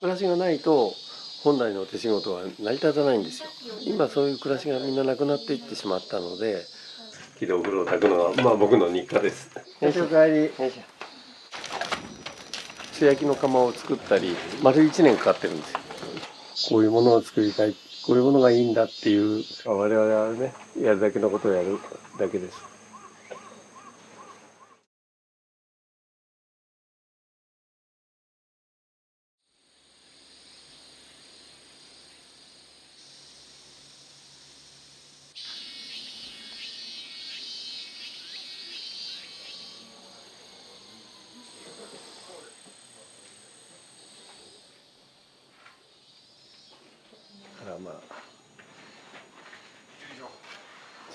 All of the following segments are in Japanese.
暮らしがないと本来の手仕事は成り立たないんですよ。今そういう暮らしがみんななくなっていってしまったので、木でお風呂を炊くのは僕の日課です。お帰り。素焼きの窯を作ったり丸1年かかってるんですよ。こういうものを作りたい、こういうものがいいんだっていう、我々はね、やるだけのことをやるだけです。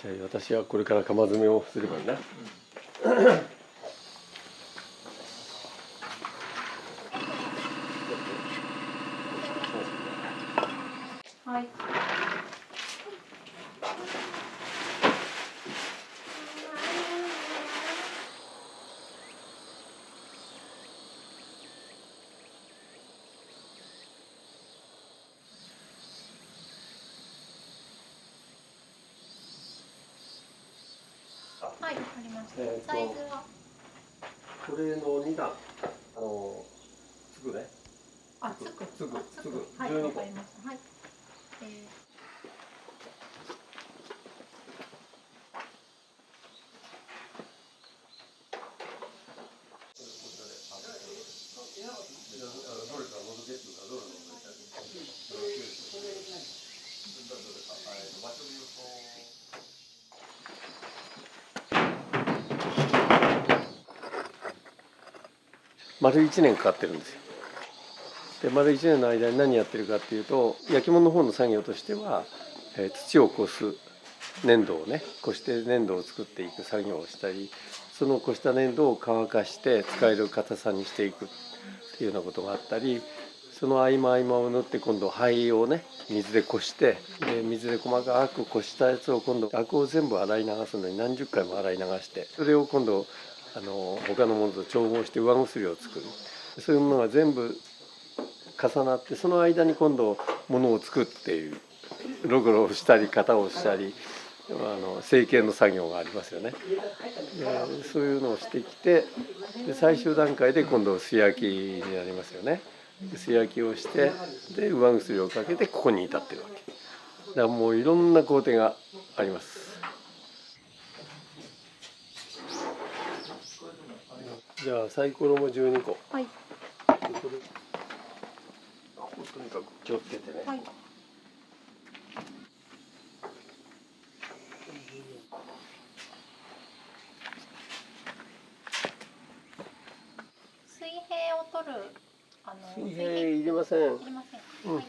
じゃあ私はこれから釜詰めをすればいいな。はい。はい、わかりました。サイズはこれの2段、つくね。つく。はい、わかりました。はい。丸1年かかってるんですよ。で丸1年の間に何やってるかっていうと、焼き物の方の作業としては、土をこす、粘土をねこして粘土を作っていく作業をしたり、そのこした粘土を乾かして使える硬さにしていくっていうようなことがあったり、その合間を縫って今度灰をね水でこして、で水で細かくこしたやつを今度アクを全部洗い流すのに何十回も洗い流して、それを今度他のものと調合して上薬を作る。そういうものが全部重なって、その間に今度ものを作っている、ログロをしたり型をしたり成形の作業がありますよね。でそういうのをしてきて、で最終段階で今度素焼きになりますよね。素焼きをして、で上薬をかけてここに至ってるわけだから、もういろんな工程があります。じゃあサイコロも12個。はい。とにかく気をつけてね。はい。水平を取る水平いりません。いりません。はい。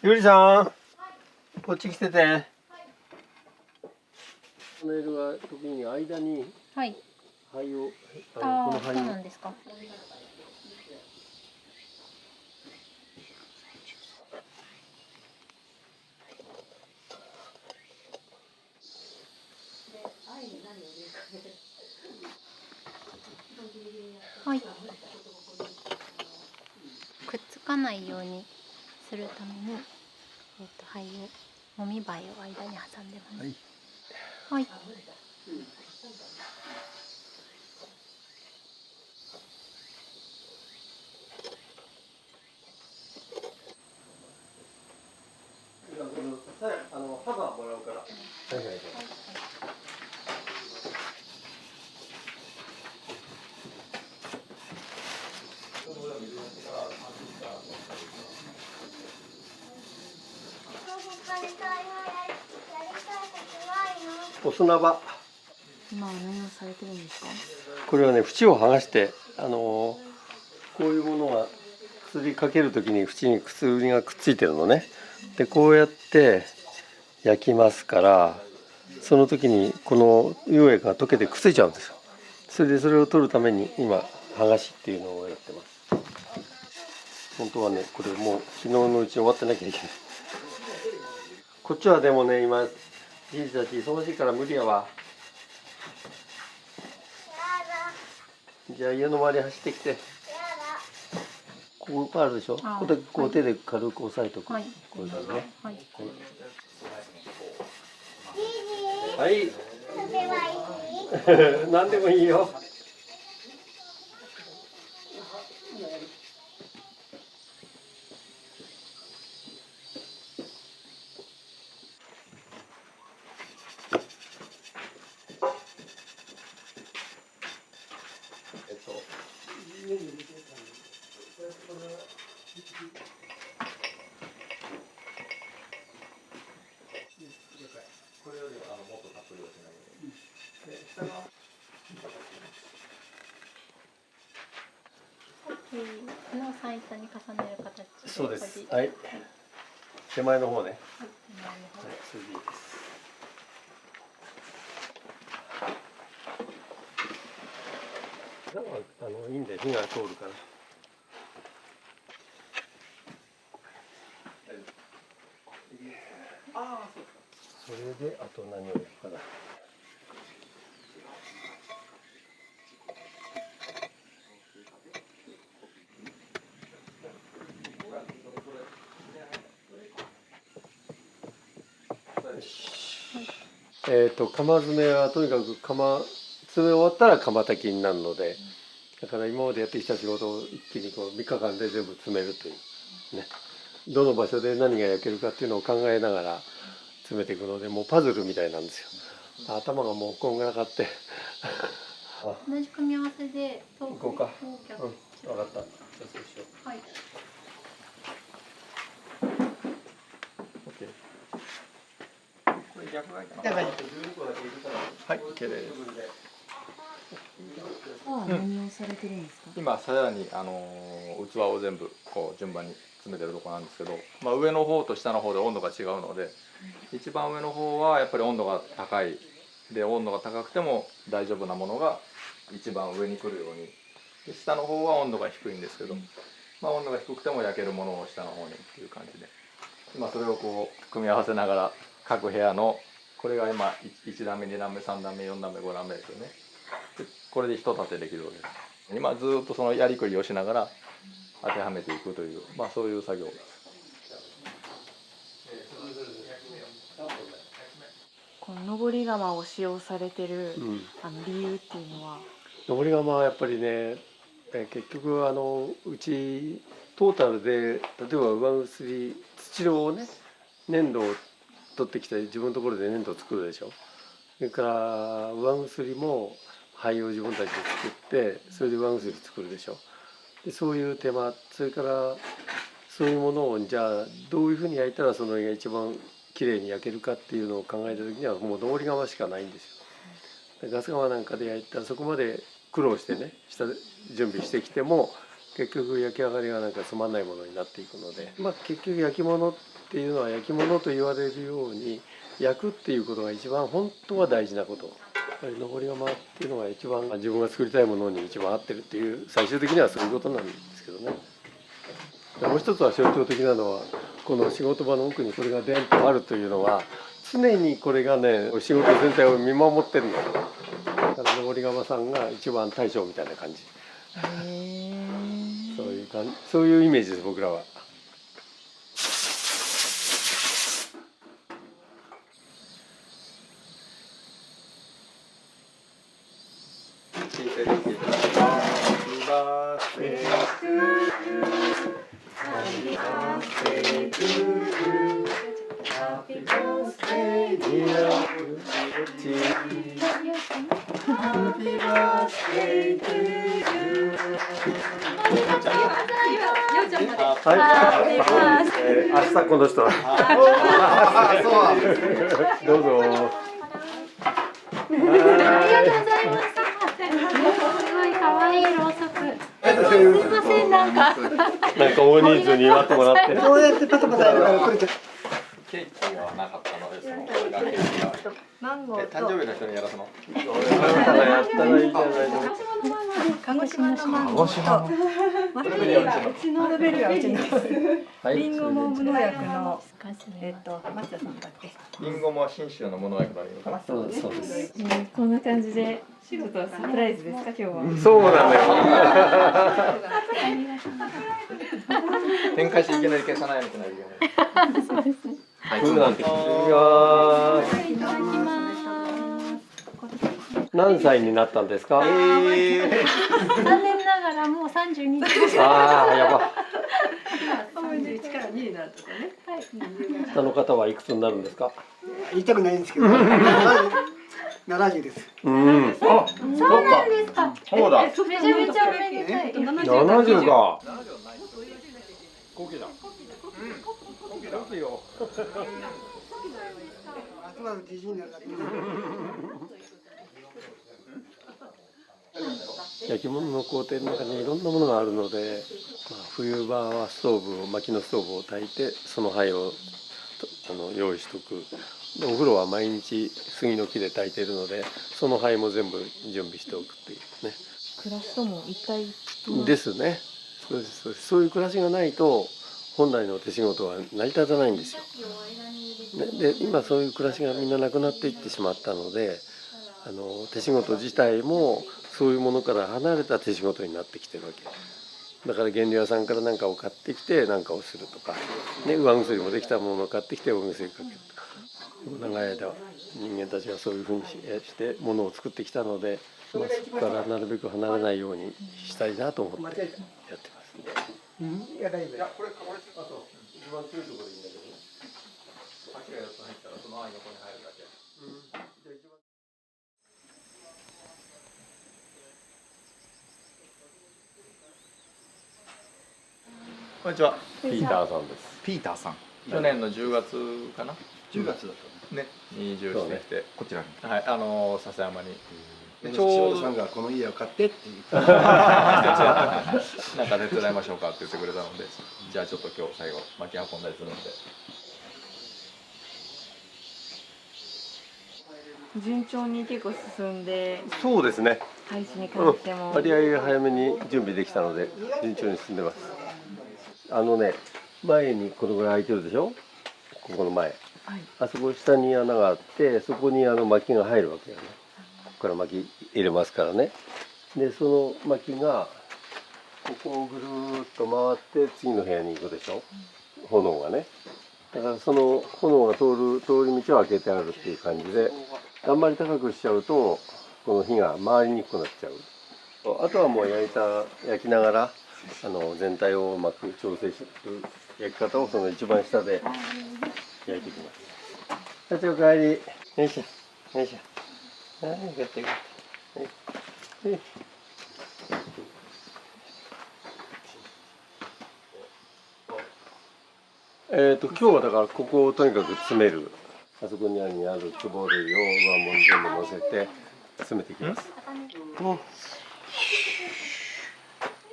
ゆりさん、こっち来てて。パネルは時に間にはい。灰を、こああ、の灰そうなんですか。はい。くっつかないようにするために、灰を、もみ灰を間に挟んでます。はい。はい。ハガーもらうから。はいはいはい。お砂場。今は何をされてるんですか？これはね、縁を剥がして、こういうものが薬かけるときに縁に薬がくっついてるのね。でこうやって焼きますから、その時にこの溶液が溶けてくっついちゃうんですよ。それを取るために今剥がしっていうのをやってます。本当はね、これもう昨日のうちに終わってなきゃいけない。こっちはでもね、今じいたち忙しいから無理やわ。じゃあ家の周り走ってきて。ここいっぱいあるでしょ。ここでこう手で軽く押さえとく。はい。これからね。はい。はい。何でもいいよ。これよりはもっとたっぷりをしないで。下側。のサイズに重ねる形で。そうです。はい。手前の方ね。手前の方。それでいいです。なんかいいんで火が通るから。それであと何をやるかな。釜詰めはとにかく釜詰め終わったら釜炊きになるので、だから今までやってきた仕事を一気にこう3日間で全部詰めるというね、どの場所で何が焼けるかっていうのを考えながら詰めていくので、もうパズルみたいなんですよ。頭がもうこんがらかって同じ組み合わせで行こうか。うん、分かった。じゃあそうしよう。はい。これ逆がいいかな。12個だけ入れたら。はい、OK です。何をされてるんですか？今さらに器を全部こう順番に詰めてるところなんですけど、上の方と下の方で温度が違うので、一番上の方はやっぱり温度が高いで、温度が高くても大丈夫なものが一番上に来るように、で下の方は温度が低いんですけど、温度が低くても焼けるものを下の方にっていう感じで、今それをこう組み合わせながら各部屋の、これが今1段目2段目3段目4段目5段目ですよね。でこれで一立てできるわけです。今ずっとそのやりくりをしながら当てはめていくという、そういう作業です。この登り窯を使用されてる、理由っていうのは？登り窯はやっぱりね、結局うちトータルで例えば上薬土をね、粘土を取ってきて自分のところで粘土を作るでしょ。それから上薬も灰を自分たちで作ってそれで上薬作るでしょ。でそういう手間、それからそういうものをじゃあどういうふうに焼いたらその絵が一番きれいに焼けるかっていうのを考えた時にはもう登り窯しかないんですよ。ガス窯なんかで焼いたらそこまで苦労してね下準備してきても結局焼き上がりがなんかつまんないものになっていくので、結局焼き物っていうのは焼き物と言われるように焼くっていうことが一番本当は大事なこと。やっぱり登り窯っていうのが一番自分が作りたいものに一番合ってるっていう最終的にはそういうことなんですけどね。もう一つは象徴的なのはこの仕事場の奥にこれがデンとあるというのは常にこれがね仕事全体を見守ってるの。だから登り窯さんが一番大将みたいな感じ。そういうイメージです僕らは。明日この人。どうぞ。ありがとうございました。すごい可愛いろうそく。すいませんなんか大人数に祝ってもらって。こうやってパタパタやるからこれケーキはなかったので、その俺がケーキがマンゴー誕生日の人にやらすの。あなたがやったらいいじゃないの。鹿児島のマンゴーとマスターがうちのブルーベリーはうちのはい。リンゴも無農薬のマ松田さんだっけ。リンゴも信州の無農薬のリンゴかな。そうです。こんな感じでちょっとサプライズですか今日は。そうなのよ。展開していきなり消さないといけないよね。はい、そうなんです。いただきます。何歳になったんですか。残念ながらもう32歳。ああ、やば。 31から2になるとかね。下の方はいくつになるんですか。言いたくないんですけど、70です。うん。あ、そうなんですか。そうだ。めちゃめちゃおめでたい。 70か。コキだ。コキよ。集まる自信になるだけで。焼き物の工程の中にいろんなものがあるので、冬場はストーブを薪のストーブを焚いてその灰を用意しとく。でお風呂は毎日杉の木で焚いているのでその灰も全部準備しておくっていうね。暮らしとも一体ですね。そうです。そういう暮らしがないと本来の手仕事は成り立たないんですよ。で今そういう暮らしがみんななくなっていってしまったので、手仕事自体もそういうものから離れた手仕事になってきてるわけだから、原料屋さんから何かを買ってきて何かをするとか、ね、上薬もできたものを買ってきてお薬かけるとか、長い間人間たちがそういうふうにしてものを作ってきたので、そこからなるべく離れないようにしたいなと思ってやってます。いや大丈夫。いや、これあと一番強いところでいいんだけどね。足が4つ入ったらその愛の子に入るだけ。こんにちは。ピーターさんです。ピーターさん。去年の10月かな。 10月だったね、に移住してきて、こちらに。はい、笹山に。で、ちょうどさんがこの家を買ってって言って。なんか手伝いましょうかって言ってくれたので、じゃあちょっと今日最後巻き運んだりするので。順調に結構進んでそうですね。配置に関しても、割合早めに準備できたので順調に進んでます。前にこのぐらい空いてるでしょ。ここの前、はい、あそこ下に穴があって、そこに薪が入るわけよね。ここから薪入れますからね。でその薪がここをぐるーっと回って次の部屋に行くでしょ、炎がね。だからその炎が通り道を開けてあるっていう感じで、あんまり高くしちゃうとこの火が回りにくくなっちゃう。あとはもう焼きながら全体をうまく調整する焼き方をその一番下で焼いていきます。社長お帰り。よいしょよいしょ。はい、よかったよかった。はい。今日はだからここをとにかく詰める。あそこにある壺類をもう全部乗せて詰めていきます。降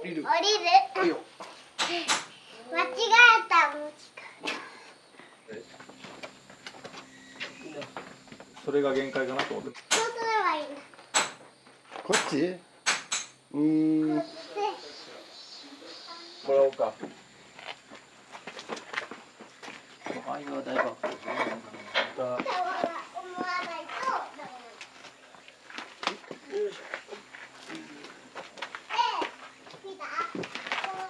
りる。間違えた。それが限界かなと思って。そうすればいいんだ。こっち？もらおうか。愛は大爆発。思わないと。見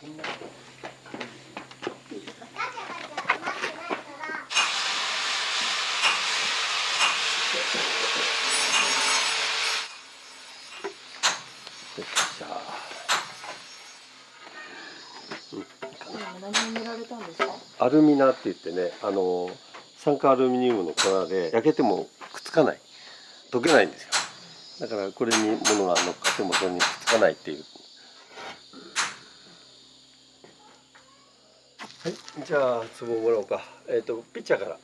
た？何を見られたんですか？アルミナって言ってね、酸化アルミニウムの粉で焼けてもくっつかない、溶けないんですよ。だからこれに物が乗っかってもそれにくっつかないっていう。はい、じゃあ壺をもらおうか。ピッチャーから。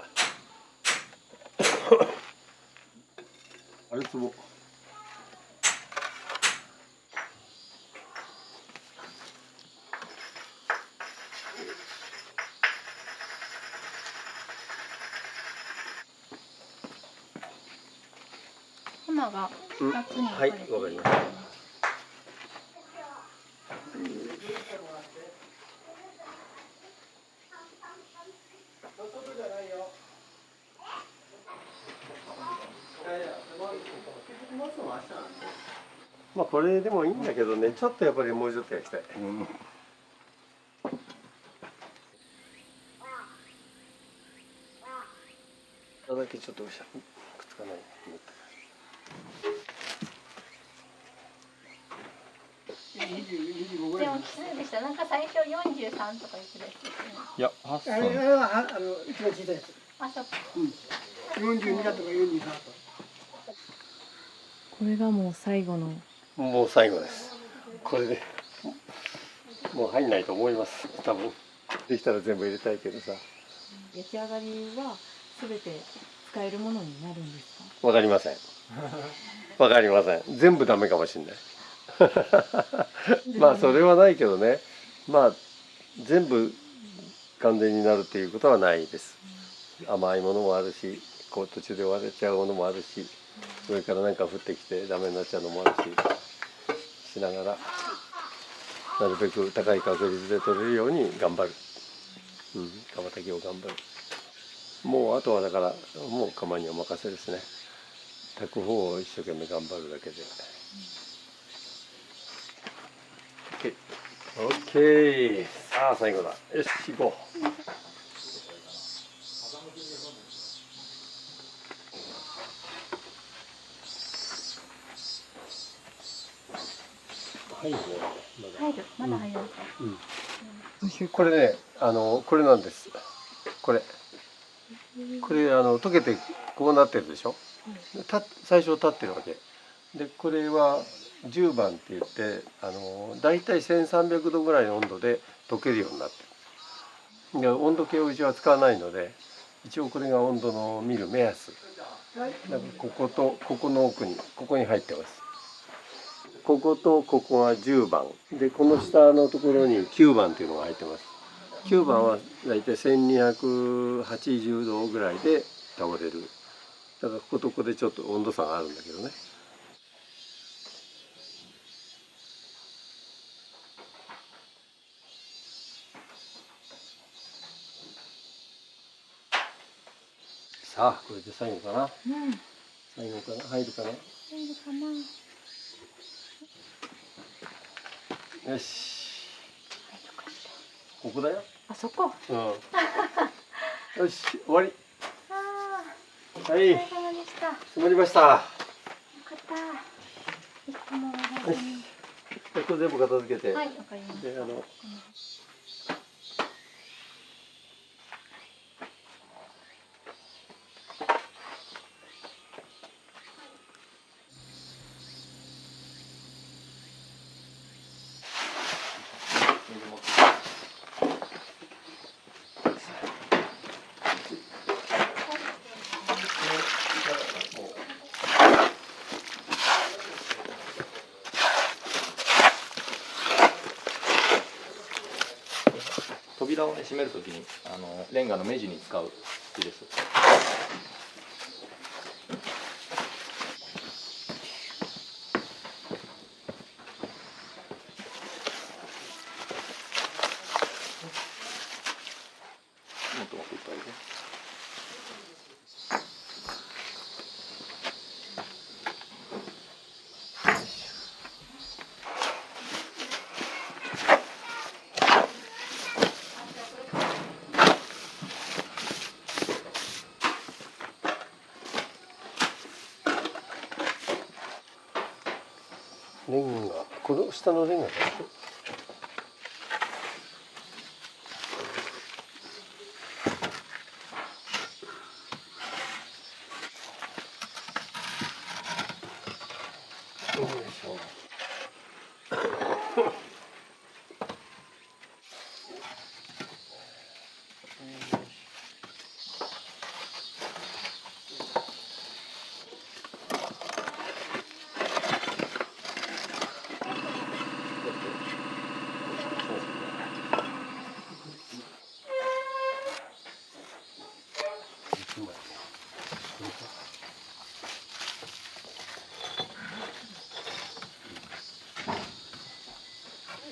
あれ壺。花が夏にはい、分かれてわかりました。まあこれでもいいんだけどね、ちょっとやっぱりもうちょっと焼きたい。これだけちょっとくっつかない。25ぐらいでも奇数でした。なんか最初43とか言ってたやつですよね。いや8あれ分は一番小さいやつ。あ、そっか。 42だとか43だとか。これがもう最後の。もう最後です。これでもう入んないと思います。多分できたら全部入れたいけどさ。焼き上がりはすべて使えるものになるんですか？わかりません。わかりません。全部ダメかもしれない。まあそれはないけどね。まあ全部完全になるっていうことはないです。甘いものもあるし、こう途中で割れちゃうものもあるし、上からなんか降ってきてダメになっちゃうのもあるし、しながらなるべく高い確率で取れるように頑張る。釜炊きを頑張る。もうあとはだからもう釜にお任せですね。炊く方を一生懸命頑張るだけで。オッケー。さあ最後だ。よし行こう。入るね。入る。まだ入るのか。これね、これなんです。これ溶けてこうなってるでしょ。最初立ってるわけ。でこれは10番って言ってだいたい1300度ぐらいの温度で溶けるようになってる。で温度計をうちは使わないので一応これが温度の見る目安。だからこことここの奥にここに入ってます。こことここが10番でこの下のところに9番っていうのが入ってます。9番はだいたい1280度ぐらいで倒れる。だからこことここでちょっと温度差があるんだけどね。さあこれで最後かな。最後かな。入るかな。入るかな。よし。ここだよ。あそこ。うん。よし終わり。ああ。はい。お疲れ様でした。決まりました。よかった。いつもはよし。これ全部片付けて。はい、わかりました。で扉をね閉めるときにレンガの目地に使う木です。もっともっといっぱいね。レンガこの下のレンガだよ。よいしょ。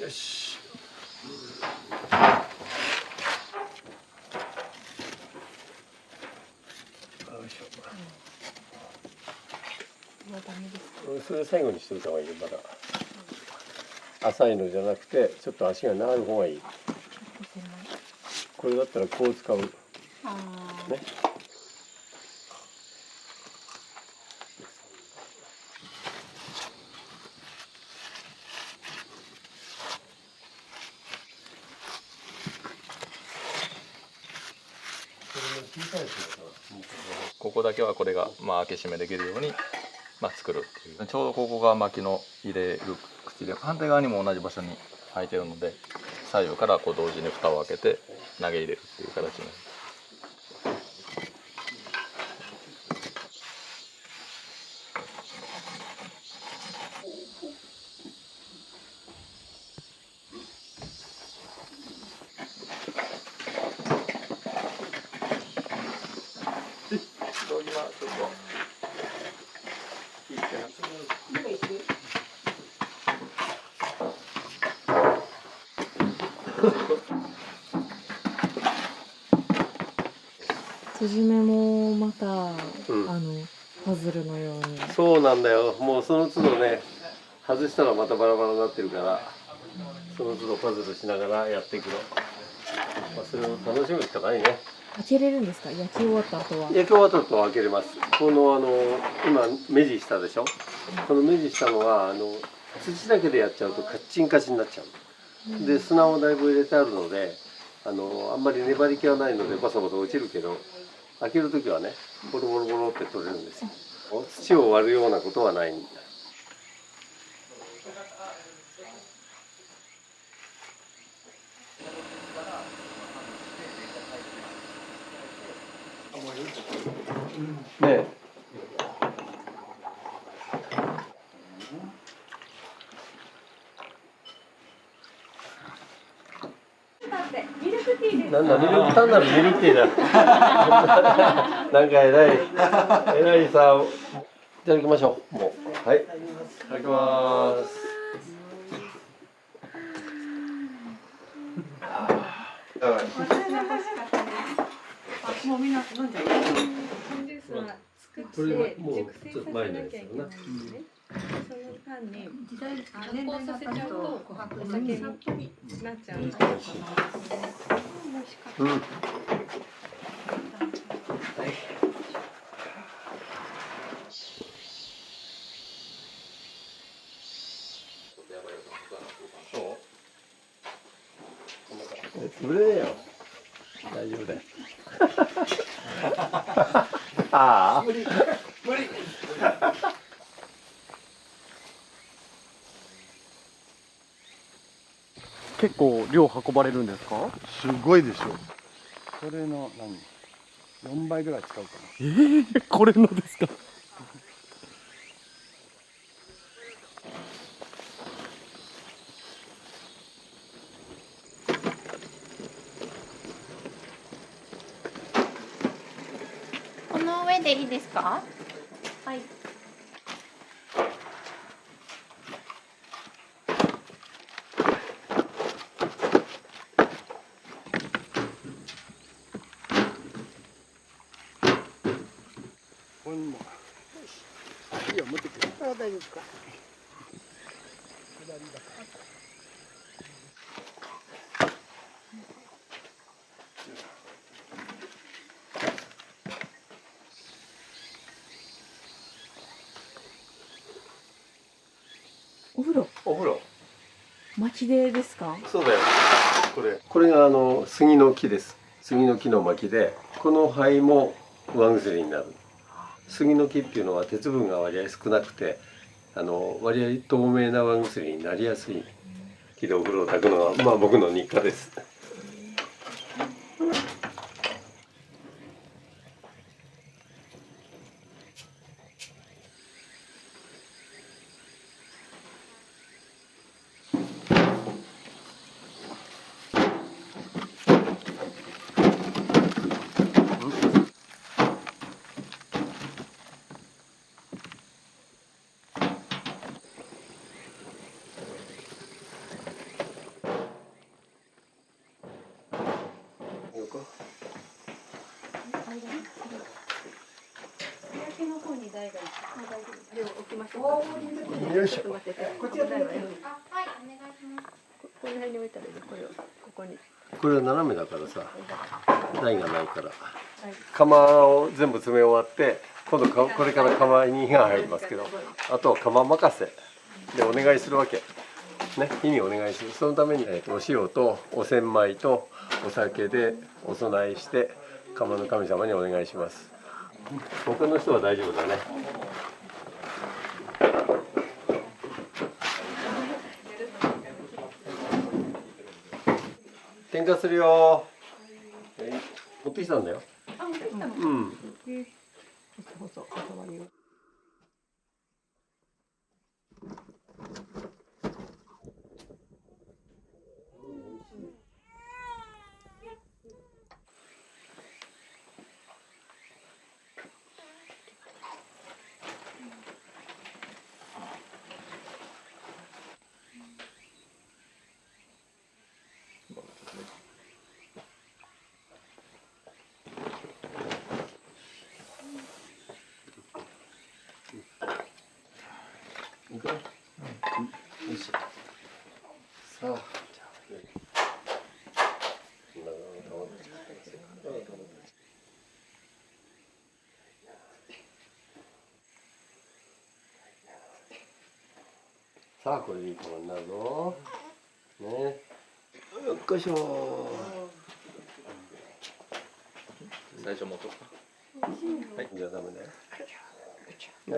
よし。それ最後にしといた方がいいよ、まだ。浅いのじゃなくて、ちょっと足が長い方がいい。これだったらこう使う。ね。ここだけはこれが開け閉めできるように作るっていう。ちょうどここが薪の入れる口で、反対側にも同じ場所に開いてるので、左右から同時に蓋を開けて投げ入れるっていう形になります。筋目もまた、パズルのように。そうなんだよ。もうその都度ね、外したらまたバラバラになってるから、その都度パズルしながらやっていくの。それを楽しむ人がいいね。開けれるんですか？焼き終わった後は。焼き終わった後は開けれます。この今目地したでしょ。この目地したのは土だけでやっちゃうとカッチンカチになっちゃう。で砂をだいぶ入れてあるので、あんまり粘り気はないのでバサバサ落ちるけど、開ける時はねボロボロボロって取れるんですよ。土を割るようなことはないんだ。ねえ。なんだ単なるミルクティーだ。なんか偉いさ、いただきましょう。もうはい。いただきます。もうみんな飲んじゃう。ジュースは作って熟成させなきゃいけないんですね。その間に年齢させちゃうとお酒になっちゃう。うん。潰れねえよ。大丈夫だよ。ああ。無理。結構量運ばれるんですか？すごいでしょ。これの4倍ぐらい使うかな。これのですか？この上でいいですか？はい。これもいいよ、持ってくる。大丈夫か。お風呂。お風呂。薪でですか？そうだよ。これが杉の木です。杉の木の薪で、この灰もワ薬になる。杉の木っていうのは鉄分が割合少なくて、割合透明なワ薬になりやすい木でお風呂を炊くのは僕の日課です。あれを置きましょう。よいしょちょっと待ってて。こっちやってみてあ、はい、お願いします。この辺に置いたらいいの。これをここに。これは斜めだからさ、台がないから。釜を全部詰め終わって、今度これから釜に火が入りますけど、あとは釜任せでお願いするわけ。ね、火にお願いする。そのために、お塩とお千枚とお酒でお供えして釜の神様にお願いします。他の人は大丈夫だね。点火するよ。持ってきたんだよ。うん。さあ。さあ、これでいいかもになるぞ。ね。よっこいしょ。最初もとか。はい、じゃあダメだよ。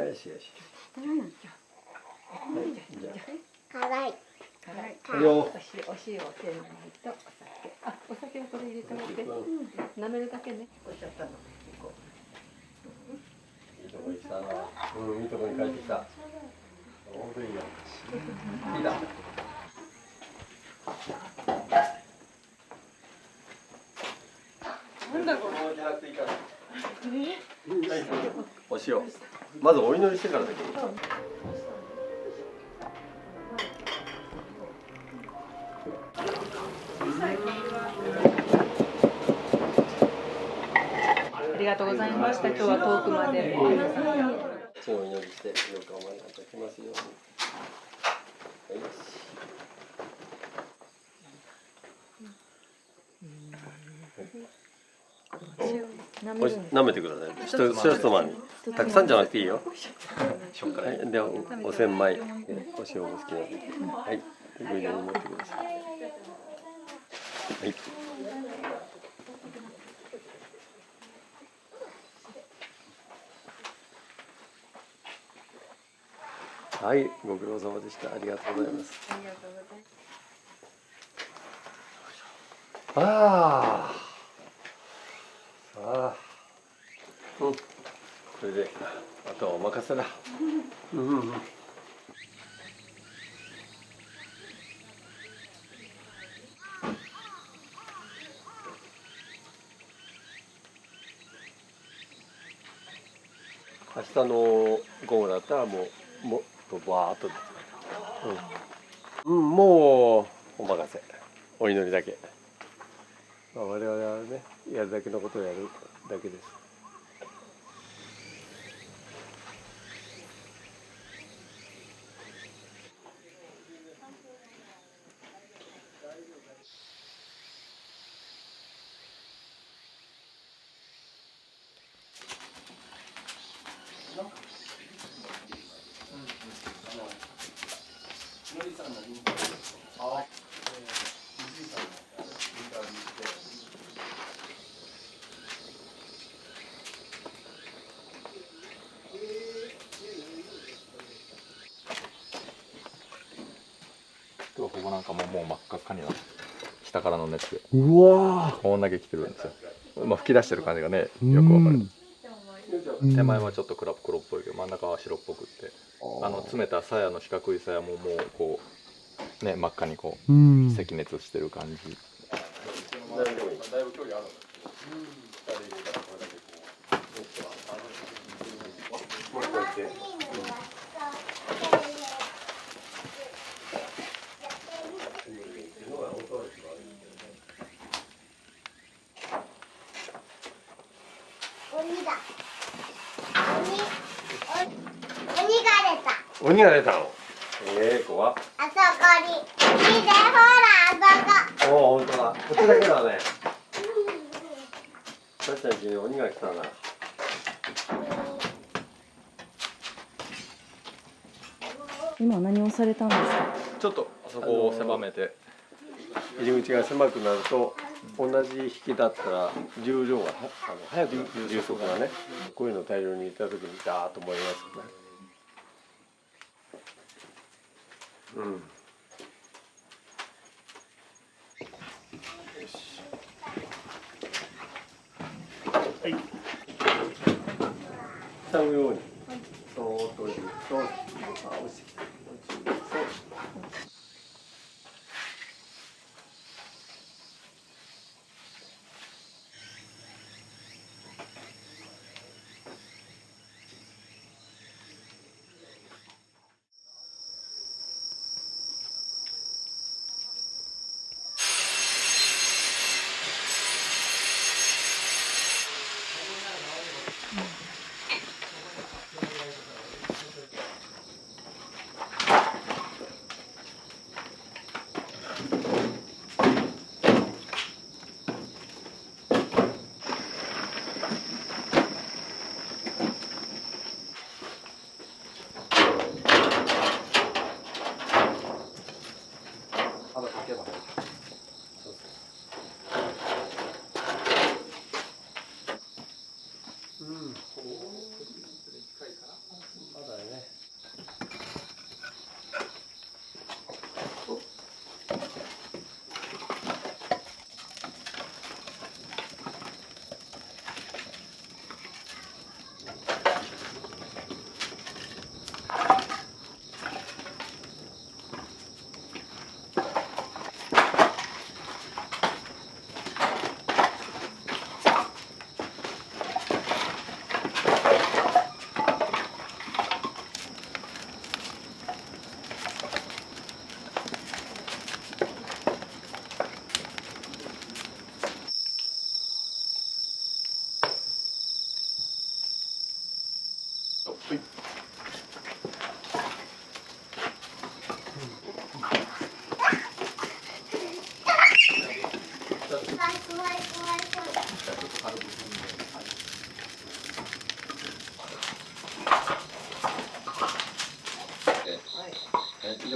よしよし。はい、じゃ辛い。あ。よ。お塩千枚とお酒。あ、お酒はこれ入れてもらって。舐めるだけね。こうしちゃったの。いいとこに来たな。うん、いいとこに帰ってきた。ちょうどいいよ。いいだ。なんだこれ。お塩。まずお祈りしてからだけど。ありがとうございました。今日は遠くまで。お祈りして、よくお前ができますように。はい。舐めてください。一つまみ。たくさんじゃなくていいよ。はい、ではお千枚、お塩も好きなので、はい、上に持ってください。はい。はい、ご苦労様でした。ありがとうございます。ありがとうございます。ああ。さあ。うん。これで、あとはお任せだ。うんうんうん。明日の午後だったらもうバーっと、うん、もうお任せ、お祈りだけ、まあ、我々はねやるだけのことをやるだけです。ここなんかもう真っ赤っかになって下からの熱でうわこんだけ来てるんですよ。まあ吹き出してる感じがねよくわかる。手前はちょっと黒っぽいけど真ん中は白っぽくって詰めた鞘の四角い鞘ももうこうね真っ赤にこう赤熱してる感じ。だいぶ距離あるんですけど、下で入れたらこれだけこうもうこうやって。鬼だ。鬼鬼が出たの。怖っ。あそこに見てほらあそこ。おお、本当だ。こっちだけだね。さっちゃん家に鬼が来たな。今何をされたんですか？ちょっとそこを狭めて、入り口が狭くなると同じ引きだったら重量が早く流速がね、こういうの大量に入れた時にダーッと燃えますよね。うん。よし。はい。塞ぐように。そーっと置いていくと、落ちてきた。落ちてきた。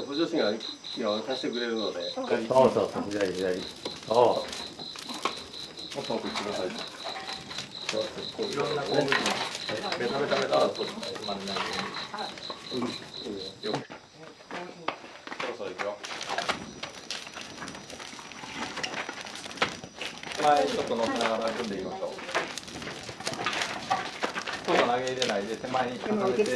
補助士が貸してくれるので、そうそうそう、左左。そう。もっと奥行ってください。こういろんな工具にベタベタベタとつまんないように。よく。そろそろいくよ。前ちょっと乗せながら組んでいきましょう。ちょっと投げ入れないで手前に重ねて。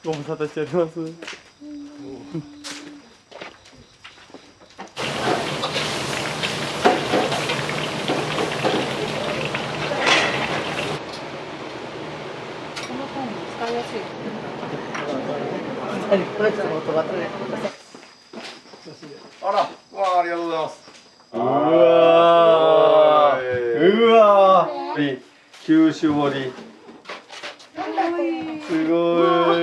ご無沙汰しております。あら、わあ、ありがとうございます。うわー、うわー、九州盛り。すごい。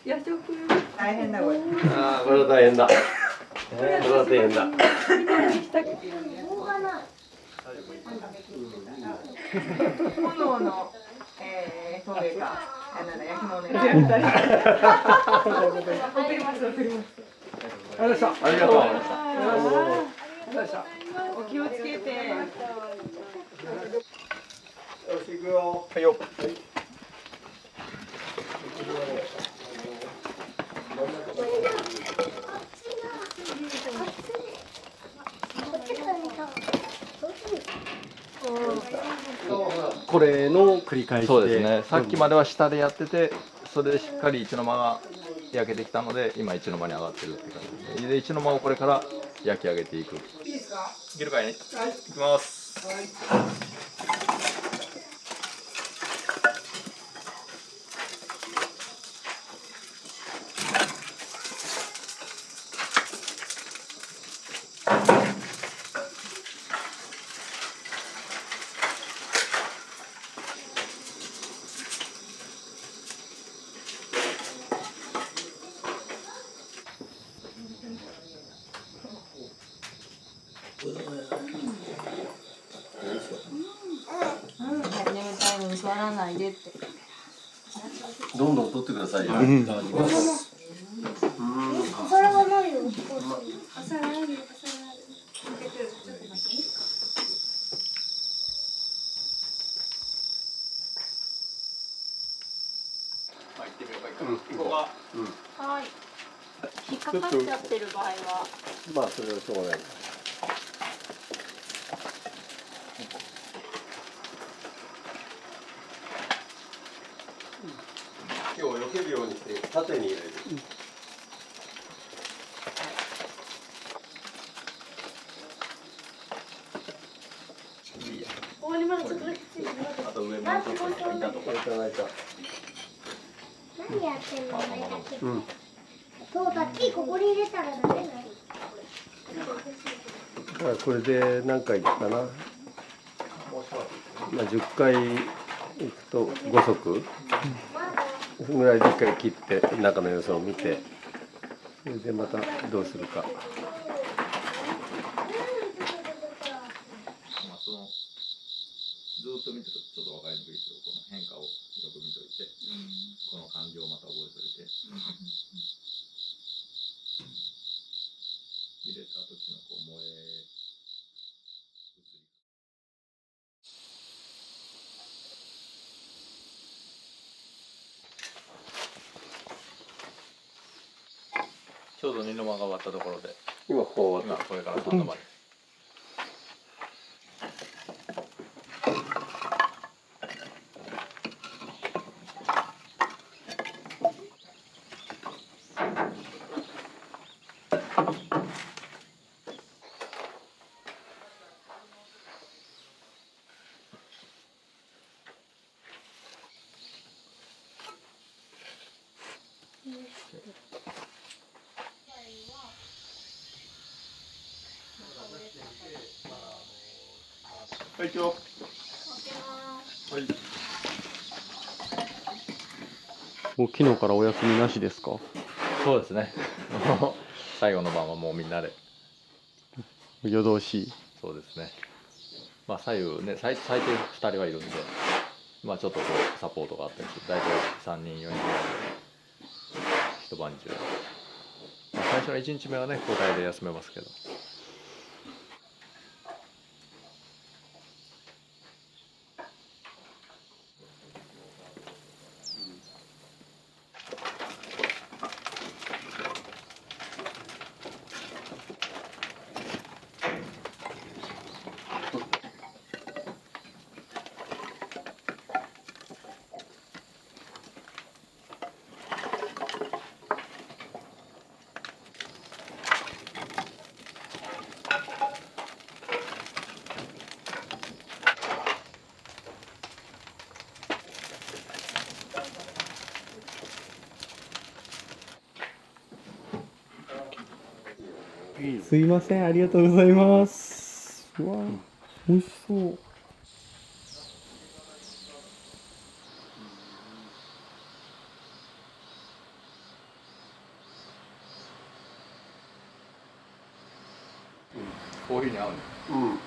夜食大変だこれ。ああ、これは大変だ。これは大変だ。炎の陶芸か焼き物送ります送ります。ありがとう。お気をつけて。よし、行くよ。はいよ。これの繰り返しで。そうですね。さっきまでは下でやってて、それでしっかり一の間が焼けてきたので、今一の間に上がってるって感じで、一の間をこれから焼き上げていく。いいですか？いけるかい？はい。いきます。眠たいのに座らないでって。どんどん取ってくださいよ。それはないよ。お皿ある、お皿ある。ちょっと待って。まあ行ってみようか。ここがはい。引っかかっちゃってる場合は。まあそれはしょうがない。今日避けるようにして縦に入れる。終わりまでちょっとだけついてる。あと上もちょっと板とか。いただいた。何やってんの？うん。そうだっけ、ここに入れたらダメだよ。これで何回いくかな。まあ10回いくと5足ぐらいで1回切って中の様子を見て、それでまたどうするか。まあそのずっと見てるとちょっと分かりにくいけど、この変化をよく見といて、この感じをまた覚えといて、入れた時のこう燃え移り。ちょうど二の間が終わったところで、今ここ終わっ今これから三の間です。はい、今日。はい。もう昨日からお休みなしですか？そうですね。最後の晩はもうみんなで。夜通し。そうですね。まあ左右ね、最低2人はいるんで、まあちょっとこうサポートがあったりして、大体3人4人ぐらいで一晩中。まあ、最初の1日目はね、交代で休めますけど。すいません、ありがとうございます。うわ、美味しそう。コーヒーに合うね。うん。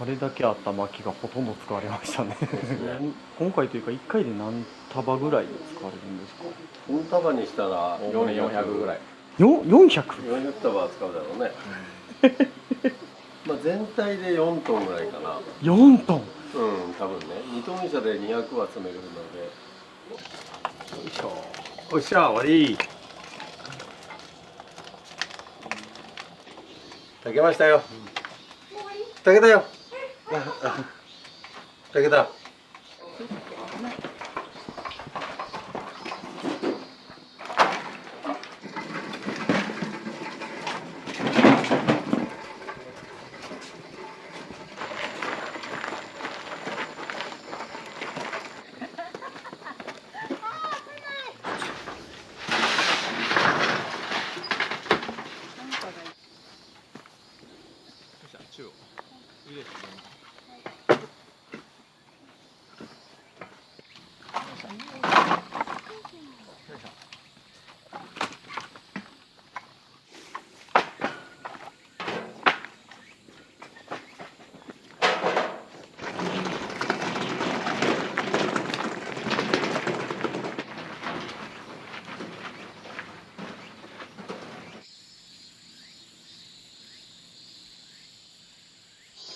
あれだけあった薪がほとんど使われましたね。今回というか1回で何束ぐらい使われるんですか？この束にしたら400ぐらい。400？ 400束は使うだろうね。まあ全体で4トンぐらいかな。4トン。うん、多分ね。2トン車で200は積めるので。よいしょ。おっしゃ、終わり。炊けましたよ。炊けたよ。炊けた。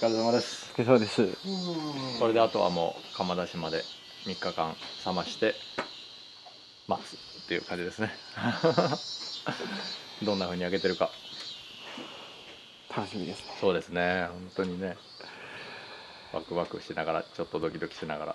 疲れ様です。お疲れ様です。これであとはもう釜出しまで3日間冷まして待つっていう感じですね。どんな風に焼けてるか。楽しみですね。そうですね、本当にね、ワクワクしながら、ちょっとドキドキしながら。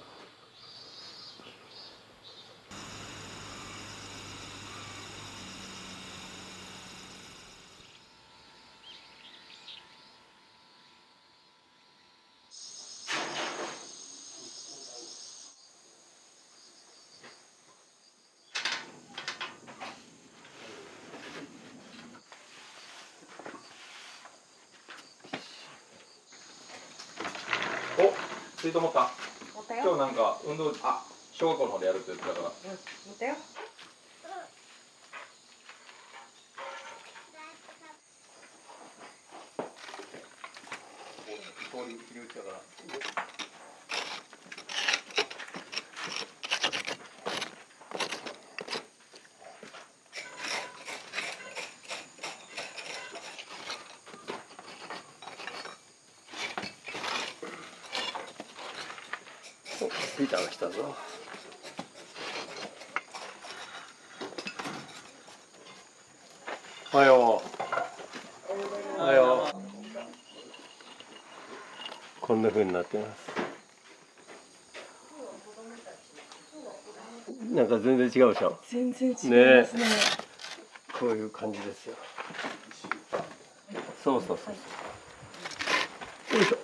お、ツイート持った。持ったよ。今日なんか運動、あ、小学校の方でやるって言ってたから。持ったよ。通り入り口だから。ピーターが来たぞ。おはよう。おはよう。こんな風になってます。なんか全然違うでしょ。全然違いますね。こういう感じですよ。そうそうそうそう。よいしょ。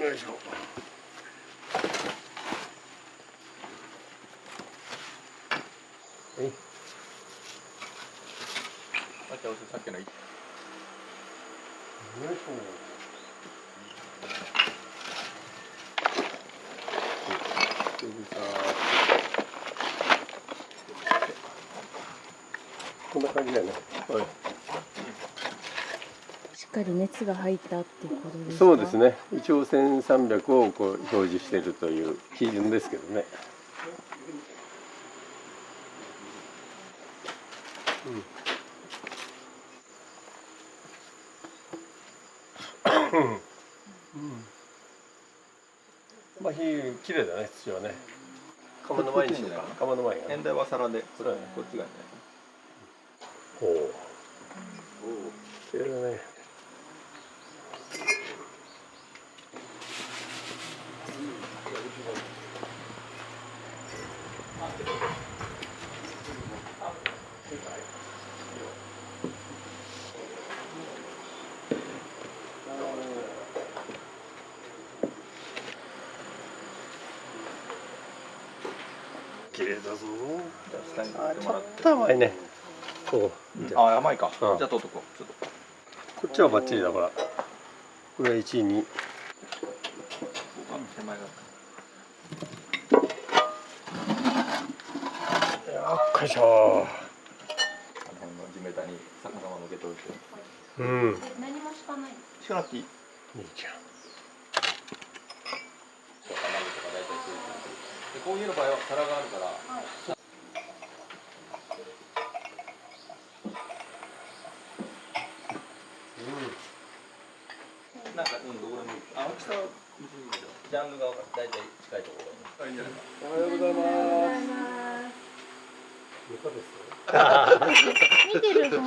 よいしょ。さっきの。よいしょ。こんな感じだよね。はい。しっかり熱が入ったっていうことですか？そうですね。一応1300をこう表示しているという基準ですけどね。まあ火綺麗だね、土はね。釜の前にしようか。釜の前がね。現代は皿で、こっちがいいね。おお。綺麗だね。綺麗だぞ。あ、ちょっと甘いね。こう。あ、甘いか。うんじゃあ取っとこう。ちょっと。こっちはバッチリだから。これは1位に。よ手前が。っしょ。あの辺の地べたに魚を向けといて。うん。何もしかない。しかなくていい。いいじゃん。でこういうの場合は皿があるから。なんかどこでもいい。大きさはジャンルが大体近いところがいいんじゃないか。おはようございます。見てる方が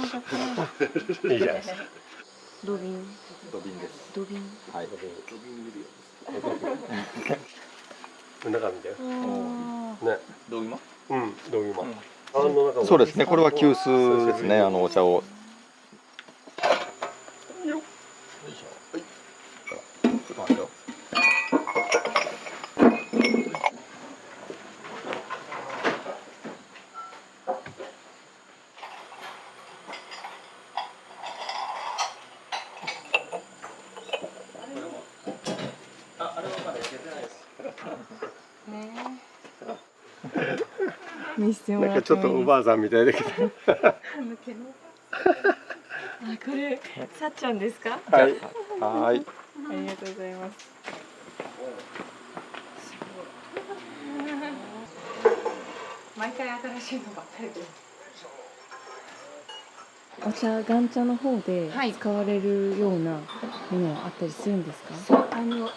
いいじゃないですか。土瓶。土瓶です。土瓶。はい。土瓶見るよ。中見て。ね。どう今？うん、どういうも。そうですね。これは急須ですね。お茶を。よいしょ。はい。ちょっと待ってよ。見せてもなんかちょっとおらってもいいですか？ばあさんみたいだけど。あ、これさっちゃんですか？はい。はい。ありがとうございます。毎回新しいのばっかりで。お茶岩茶の方ではい使われるようなものはあったりするんですか？今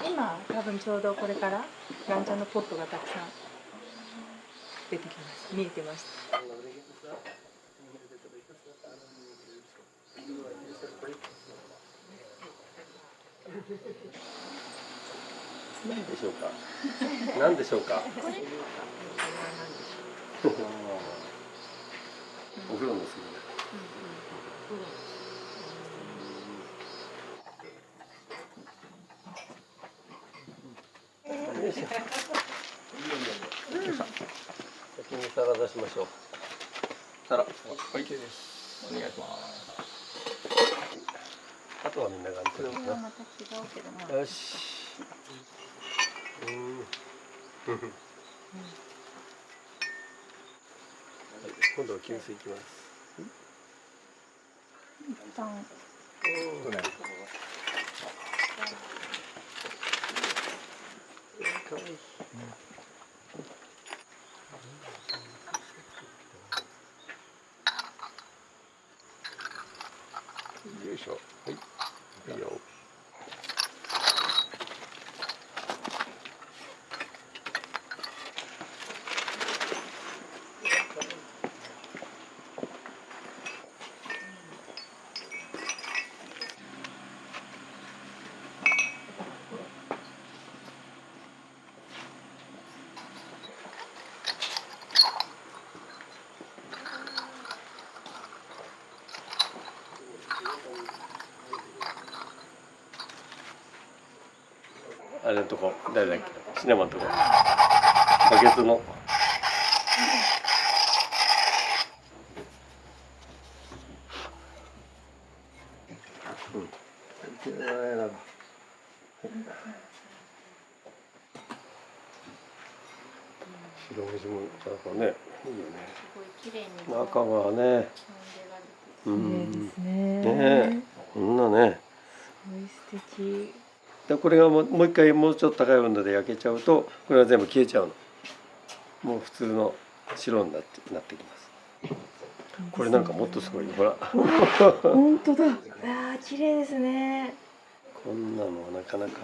多分ちょうどこれから岩茶のポットがたくさん出てきます見えてました。何でしょうか。何でしょうか。お風呂の隅。よいしょ。先に皿出しましょう。皿、はい、お願いします。あとはみんながこれはまた違うけどまあよし。今度は給水いきます。一旦かわいい。よいしょ。はい。いいよ。あれのとこ誰だっけ、シネマのとこバケツの白飯もなんかねいいよね。すごい綺麗に中がね、綺麗ですね。ね、こんなね。すごい素敵。でこれがもう一回もうちょっと高い温度で焼けちゃうとこれは全部消えちゃうの。もう普通の白になってきます。これなんかもっとすごいよ、ほら。本当だ。ああ、綺麗ですね。こんなのはなかなか。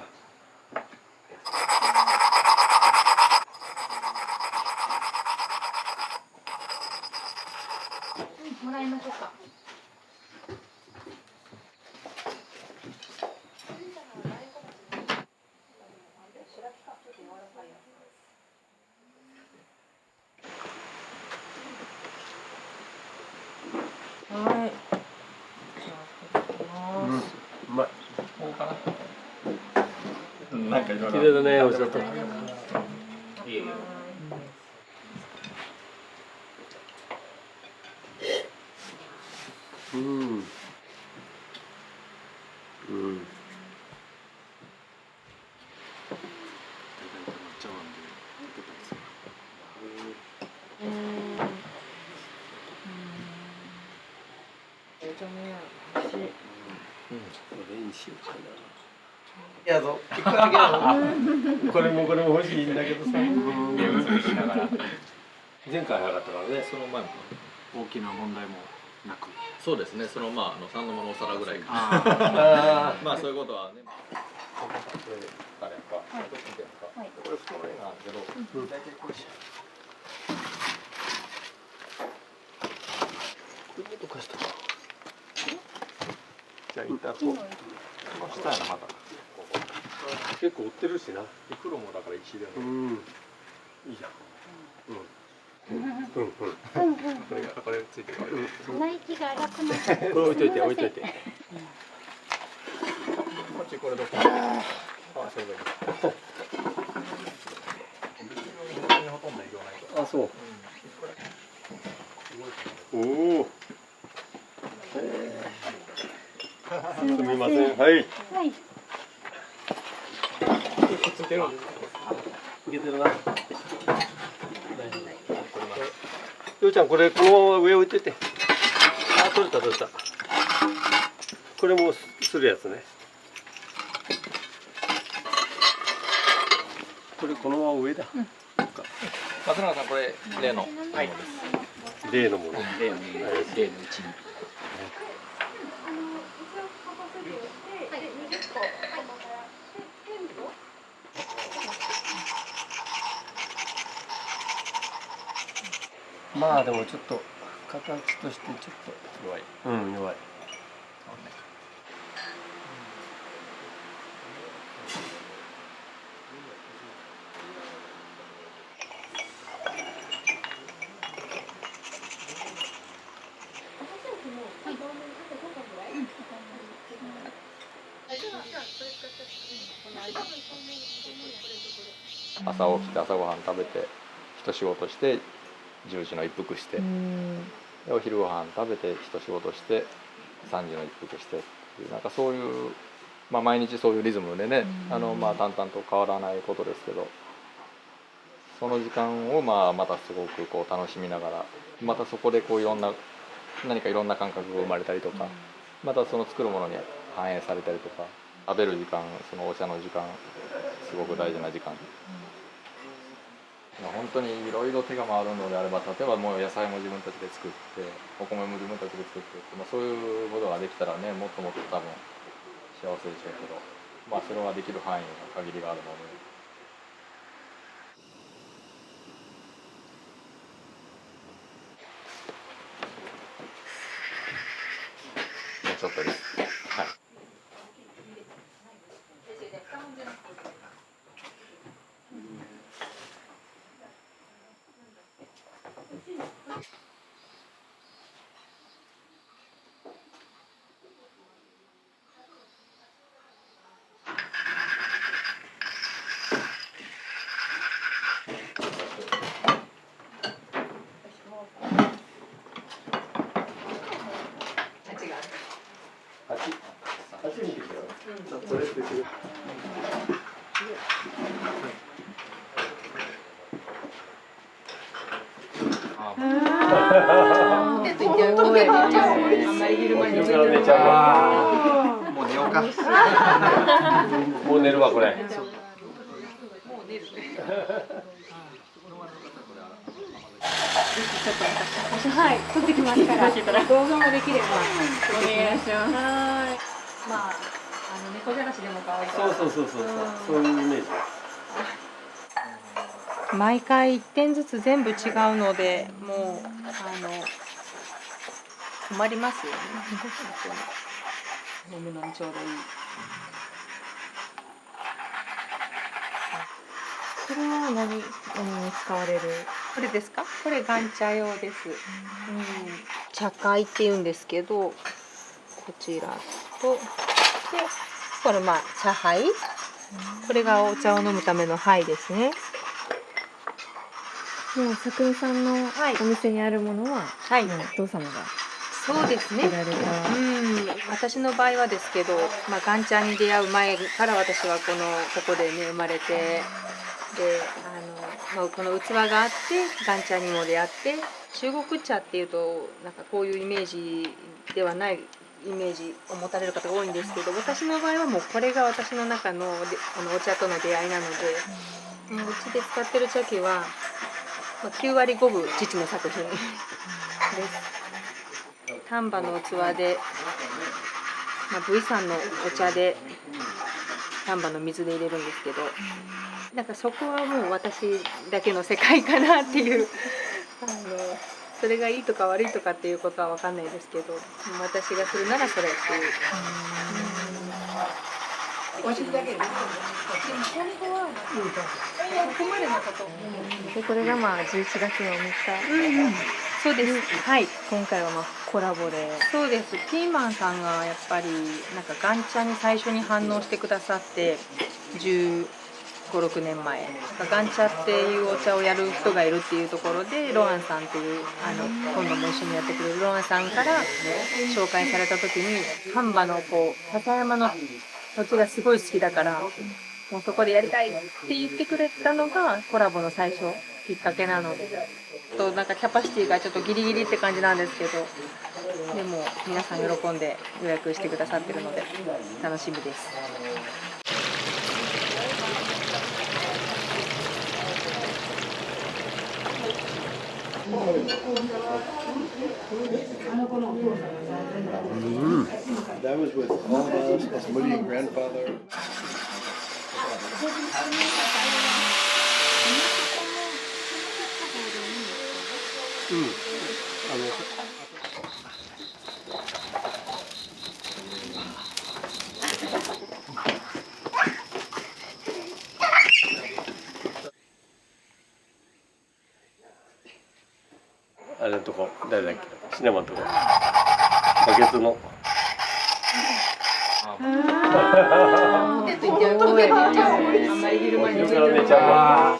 もらいましょうか。はい。うまい。こうかな。なんかいろいろ。綺麗だね、お砂糖。うん。うん。これにしようかな。やぞ、一個だけやぞ。これも欲しいんだけどさ。しながら。前回早かったからね。その前も。大きな問題もなく。そうですね。そのまあ三の間のお皿ぐらい。あまあそういうことはね。これあれやっぱ。はいこれ太いなんですけど、大体これ。これどかしたか。じゃあ一旦こう。下やなまた。結構売ってるしな。黒もだから石で。うん。いいじゃん。これついてる。鼻息が荒くなっちゃう。これ置いといて。こっちこれどこ。あ、そうだ。ほとんど異常ないと。あ、そう。おお。すみません。はい。はい。ついてる。いけてるな。ようちゃん、これこのまま上置いてて。あ、取れた。これもするやつね。これこのまま上だ。松永さんこれ例の。はい。例のもの。例の一。まあでもちょっと形としてちょっ弱い。と弱い。そうね。朝起きて朝ごはん食べて一仕事して10時の一服して、でお昼ごはん食べて一仕事して3時の一服してっていうなんかそういう、まあ、毎日そういうリズムでね、まあ淡々と変わらないことですけど、その時間をまあまたすごくこう楽しみながら、またそこでこういろんな何かいろんな感覚が生まれたりとか、またその作るものに反映されたりとか、食べる時間、そのお茶の時間、すごく大事な時間。本当にいろいろ手が回るのであれば、例えばもう野菜も自分たちで作ってお米も自分たちで作って、まあ、そういうことができたらね、もっともっと多分幸せでしょうけど、まあそれはできる範囲の限りがあるので。もうちょっとです。はい。もう寝ようか。もう寝るわこれ。はい、撮ってきますから動画もできればお願いします。はい。まあ猫じゃらしでも可愛いから。そういうイメージ。毎回1点ずつ全部違うので、もう困りますよね。飲むのにちょうどいい。これは何に使われる？これですか？これ岩茶用です。茶会って言うんですけど、こちらとで、これまあ茶杯。これがお茶を飲むための杯ですね。もう作美さんのお店にあるものは、はい、もうお父様がそうですね。作られた。私の場合はですけど、まあ岩茶に出会う前から私はここでね生まれて、でこの器があって岩茶にも出会って、中国茶っていうとなんかこういうイメージではないイメージを持たれる方が多いんですけど、私の場合はもうこれが私の中のお茶との出会いなので、うちで使ってる茶器は9割5分父の作品です。丹波の器で、V さんのお茶で丹波の水で入れるんですけど、なんかそこはもう私だけの世界かなっていうそれがいいとか悪いとかっていうことは分かんないですけど、私がするならそれっていう。でこれがまあ11月の3日。そうです。はい。今回はコラボで。そうです。ピーマンさんがやっぱりなんか岩茶に最初に反応してくださって、15、6年前、岩茶っていうお茶をやる人がいるっていうところで、ロアンさんっていう今度も一緒にやってくれるロアンさんから紹介された時に、丹波の笹山の土地がすごい好きだから、もうそこでやりたいって言ってくれたのがコラボの最初きっかけなので、なんかキャパシティがちょっとギリギリって感じなんですけど、でも皆さん喜んで予約してくださってるので楽しみです。That was with all of us, plus Moody and grandfather. うん。あれのとこ誰だっけシネマのとこバケツのポテトいっちゃう。あんまり昼間に。後ろから寝ちゃうわ。